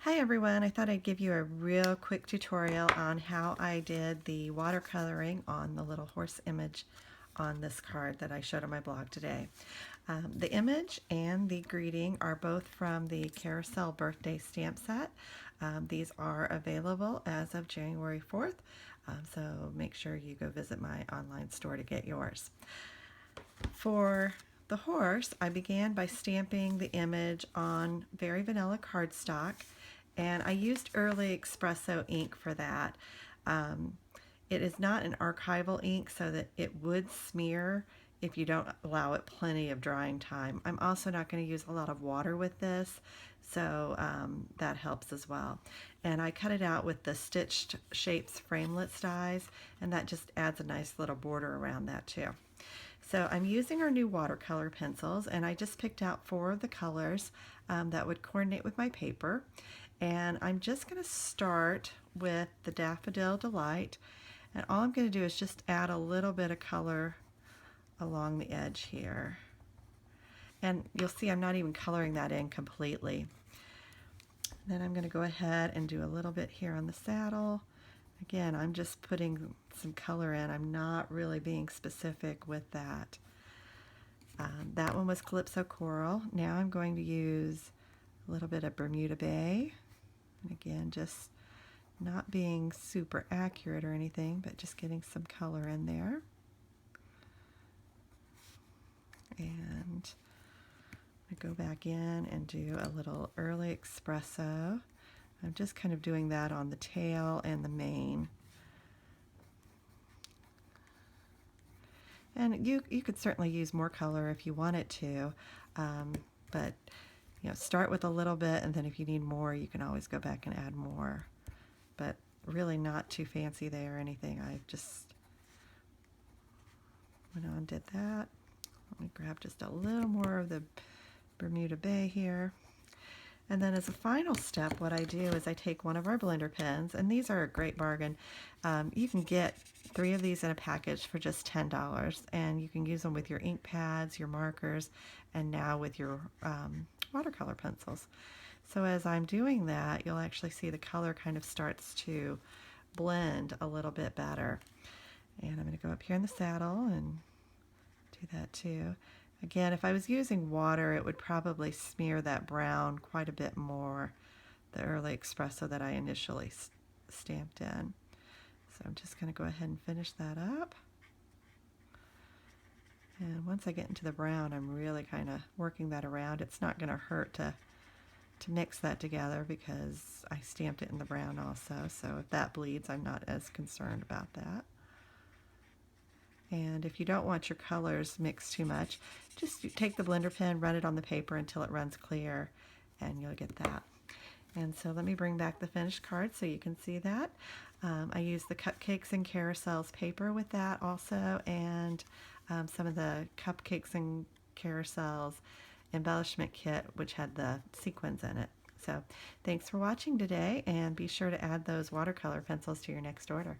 Hi everyone, I thought I'd give you a real quick tutorial on how I did the watercoloring on the little horse image on this card that I showed on my blog today. The image and the greeting are both from the Carousel birthday stamp set. These are available as of January 4th, so make sure you go visit my online store to get yours. For the horse, I began by stamping the image on very vanilla cardstock, and I used early espresso ink for that. It is not an archival ink, so that it would smear if you don't allow it plenty of drying time. I'm also not going to use a lot of water with this, so that helps as well. And I cut it out with the Stitched Shapes framelits dies, and that just adds a nice little border around that too. So I'm using our new watercolor pencils, and I just picked out 4 of the colors that would coordinate with my paper. And I'm just going to start with the Daffodil Delight, and all I'm going to do is just add a little bit of color along the edge here. And you'll see I'm not even coloring that in completely. Then I'm going to go ahead and do a little bit here on the saddle. Again, I'm just putting some color in. I'm not really being specific with that. That one was Calypso Coral. Now I'm going to use a little bit of Bermuda Bay. And again, just not being super accurate or anything, but just getting some color in there. And I go back in and do a little early espresso. I'm just kind of doing that on the tail and the mane. And you could certainly use more color if you wanted to, but start with a little bit, and then if you need more, you can always go back and add more. But really not too fancy there or anything. I just went on and did that. Let me grab just a little more of the Bermuda Bay here. And then as a final step, what I do is I take one of our blender pens, and these are a great bargain. You can get 3 of these in a package for just $10, and you can use them with your ink pads, your markers, and now with your watercolor pencils. So as I'm doing that, you'll actually see the color kind of starts to blend a little bit better. And I'm going to go up here in the saddle and do that too. Again, if I was using water, it would probably smear that brown quite a bit more, the early espresso that I initially stamped in. So I'm just going to go ahead and finish that up. And once I get into the brown, I'm really kind of working that around. It's not going to hurt to mix that together because I stamped it in the brown also. So if that bleeds, I'm not as concerned about that. And if you don't want your colors mixed too much, just take the blender pen, run it on the paper until it runs clear, and you'll get that. And so let me bring back the finished card so you can see that. I used the Cupcakes and Carousels paper with that also, and some of the Cupcakes and Carousels embellishment kit, which had the sequins in it. So thanks for watching today, and be sure to add those watercolor pencils to your next order.